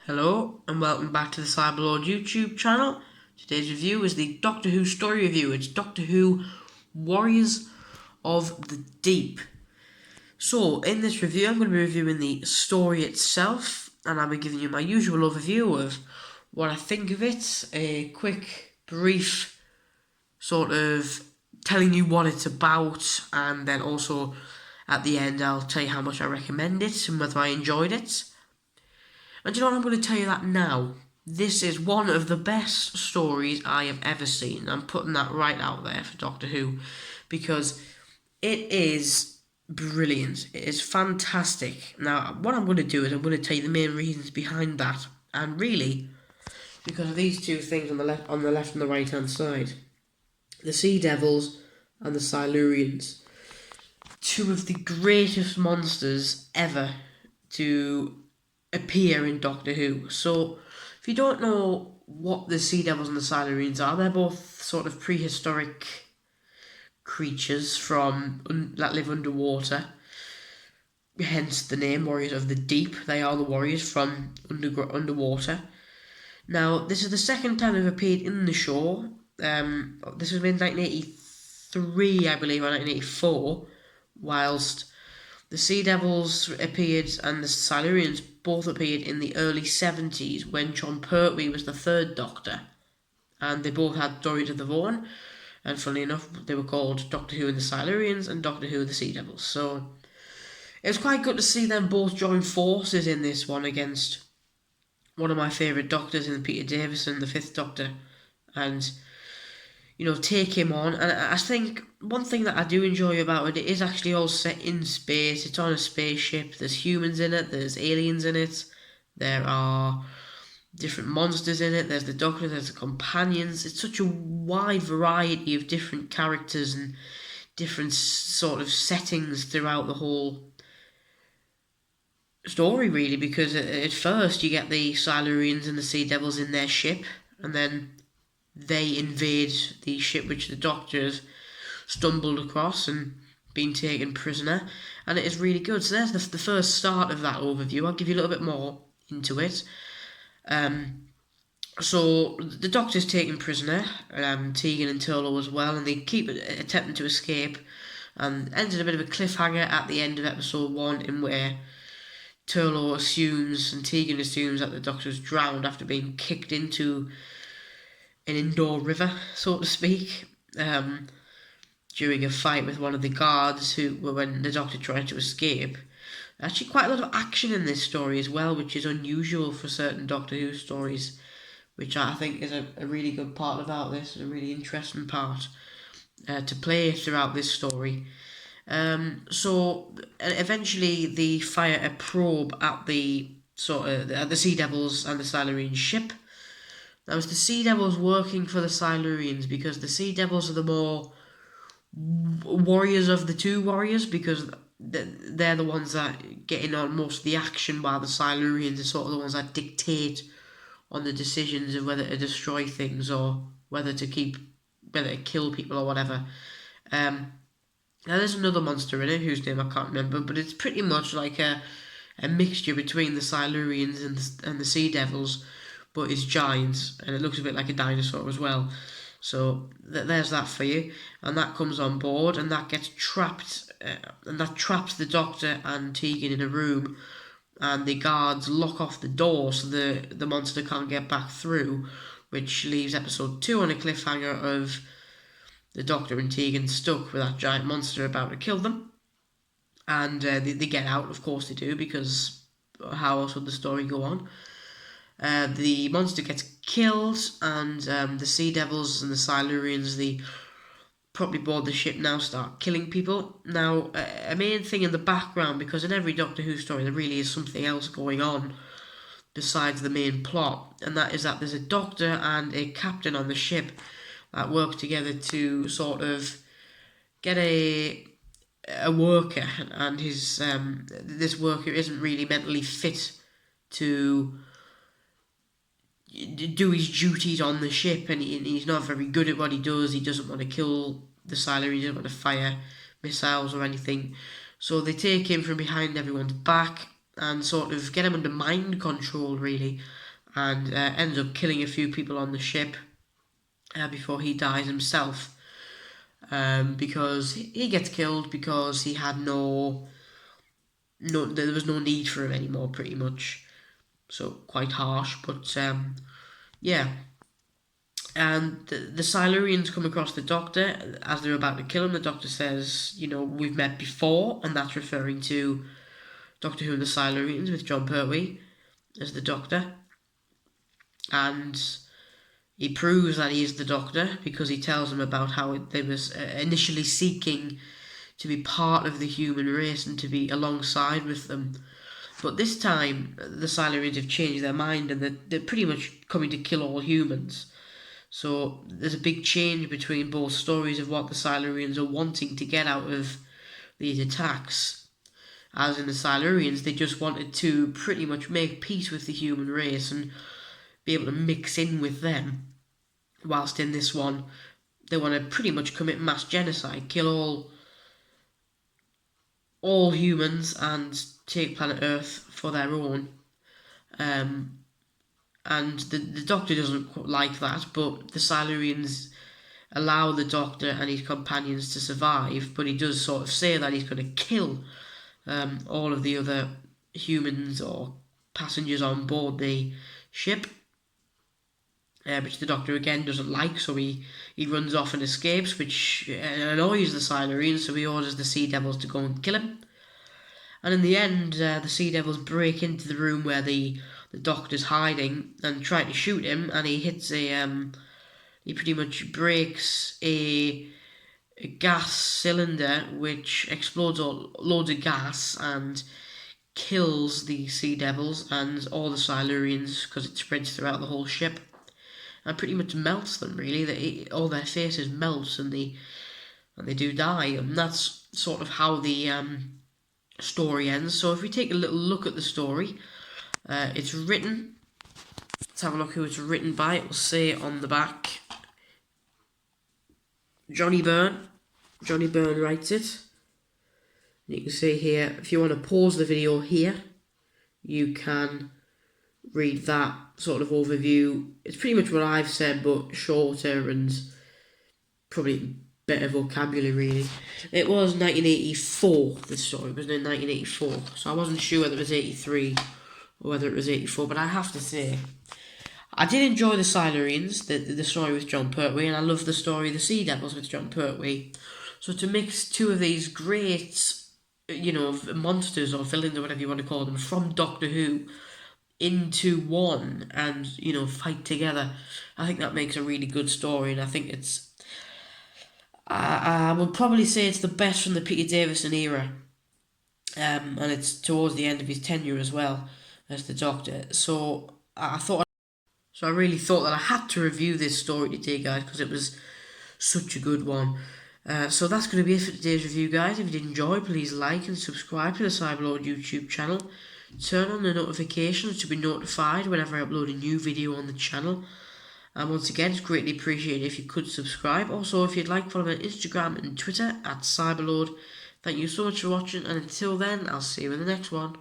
Hello and welcome back to the Cyberlord YouTube channel. Today's review is the Doctor Who story review. It's Doctor Who Warriors of the Deep. So in this review I'm going to be reviewing the story itself, and I'll be giving you my usual overview of what I think of it, a quick brief sort of telling you what it's about, and then also at the end I'll tell you how much I recommend it and whether I enjoyed it. And you know what, I'm going to tell you that now. This is one of the best stories I have ever seen. I'm putting that right out there for Doctor Who, because it is brilliant. It is fantastic. Now, what I'm going to do is I'm going to tell you the main reasons behind that, and really, because of these two things on the left and the right hand side, the Sea Devils and the Silurians, two of the greatest monsters ever to appear in Doctor Who. So, if you don't know what the Sea Devils and the Silurians are, they're both sort of prehistoric creatures that live underwater. Hence the name, Warriors of the Deep. They are the warriors from underwater. Now, this is the second time they've appeared in the show. This was in 1983, I believe, or 1984, whilst the Sea Devils appeared and the Silurians both appeared in the early 70s when John Pertwee was the third Doctor, and they both had stories of their own, and funnily enough they were called Doctor Who and the Silurians and Doctor Who and the Sea Devils. So it was quite good to see them both join forces in this one against one of my favourite Doctors in Peter Davison, the fifth Doctor, and take him on. And I think one thing that I do enjoy about it is actually all set in space. It's on a spaceship. There's humans in it. There's aliens in it. There are different monsters in it. There's the Doctor. There's the companions. It's such a wide variety of different characters and different sort of settings throughout the whole story, really, because at first you get the Silurians and the Sea Devils in their ship, and then they invade the ship which the Doctor's stumbled across and been taken prisoner, and it is really good. So there's the first start of that overview. I'll give you a little bit more into it. So the Doctor's taken prisoner, Tegan and Turlough as well, and they keep attempting to escape, and ends in a bit of a cliffhanger at the end of episode 1, in where Turlough assumes and Tegan assumes that the Doctor's drowned after being kicked into an indoor river, so to speak, during a fight with one of the guards when the Doctor tried to escape. Actually, quite a lot of action in this story as well, which is unusual for certain Doctor Who stories, which I think is a really good part about this, a really interesting part to play throughout this story. So eventually they fire a probe at the Sea Devils and the Silurian ship. Now, it's the Sea Devils working for the Silurians, because the Sea Devils are the more warriors of the two warriors, because they're the ones that get in on most of the action, while the Silurians are sort of the ones that dictate on the decisions of whether to destroy things or whether to kill people or whatever. Now, there's another monster in it whose name I can't remember, but it's pretty much like a mixture between the Silurians and the Sea Devils, but it's giants, and it looks a bit like a dinosaur as well. So there's that for you, and that comes on board, and that gets trapped, and that traps the Doctor and Tegan in a room, and the guards lock off the door so the monster can't get back through, which leaves episode 2 on a cliffhanger of the Doctor and Tegan stuck with that giant monster about to kill them. And they get out, of course they do, because how else would the story go on? The monster gets killed, and the Sea Devils and the Silurians, they probably board the ship now, start killing people. Now, a main thing in the background, because in every Doctor Who story there really is something else going on besides the main plot, and that is that there's a Doctor and a captain on the ship that work together to sort of get a worker, and this worker isn't really mentally fit to do his duties on the ship, and he's not very good at what he does. He doesn't want to kill the Silurians, he doesn't want to fire missiles or anything. So they take him from behind everyone's back, and sort of get him under mind control, really, and ends up killing a few people on the ship before he dies himself. Because he gets killed because he had there was no need for him anymore, pretty much. So quite harsh, but yeah. And the Silurians come across the Doctor as they're about to kill him. The Doctor says, we've met before, and that's referring to Doctor Who and the Silurians with John Pertwee as the Doctor. And he proves that he is the Doctor because he tells them about how they was initially seeking to be part of the human race and to be alongside with them. But this time, the Silurians have changed their mind and they're pretty much coming to kill all humans. So there's a big change between both stories of what the Silurians are wanting to get out of these attacks. As in the Silurians, they just wanted to pretty much make peace with the human race and be able to mix in with them. Whilst in this one, they want to pretty much commit mass genocide, kill all humans and take planet Earth for their own. And the Doctor doesn't like that, but the Silurians allow the Doctor and his companions to survive, but he does sort of say that he's going to kill all of the other humans or passengers on board the ship, which the Doctor again doesn't like, so he runs off and escapes, which annoys the Silurians, so he orders the Sea Devils to go and kill him. And in the end, the Sea Devils break into the room where the Doctor's hiding and try to shoot him, and he hits he pretty much breaks a gas cylinder which explodes loads of gas and kills the Sea Devils and all the Silurians because it spreads throughout the whole ship and pretty much melts them, really. All their faces melt and they do die, and that's sort of how the story ends. So if we take a little look at the story, it's written. Let's have a look who it's written by. It will say on the back, Johnny Byrne. Johnny Byrne writes it. You can see here, if you want to pause the video here, you can read that sort of overview. It's pretty much what I've said, but shorter and probably better vocabulary, really. It was 1984, this story was in 1984, so I wasn't sure whether it was 83 or whether it was 84, but I have to say, I did enjoy the Silurians, the story with John Pertwee, and I love the story of the Sea Devils with John Pertwee. So to mix two of these great, monsters or villains or whatever you want to call them from Doctor Who into one and, fight together, I think that makes a really good story, and I think it's I would probably say it's the best from the Peter Davison era, and it's towards the end of his tenure as well as the Doctor. So I really thought that I had to review this story today, guys, because it was such a good one. So that's going to be it for today's review, guys. If you did enjoy, please like and subscribe to the Cyberlord YouTube channel. Turn on the notifications to be notified whenever I upload a new video on the channel. And once again, it's greatly appreciated if you could subscribe. Also, if you'd like, follow me on Instagram and Twitter at Cyberlord. Thank you so much for watching, and until then, I'll see you in the next one.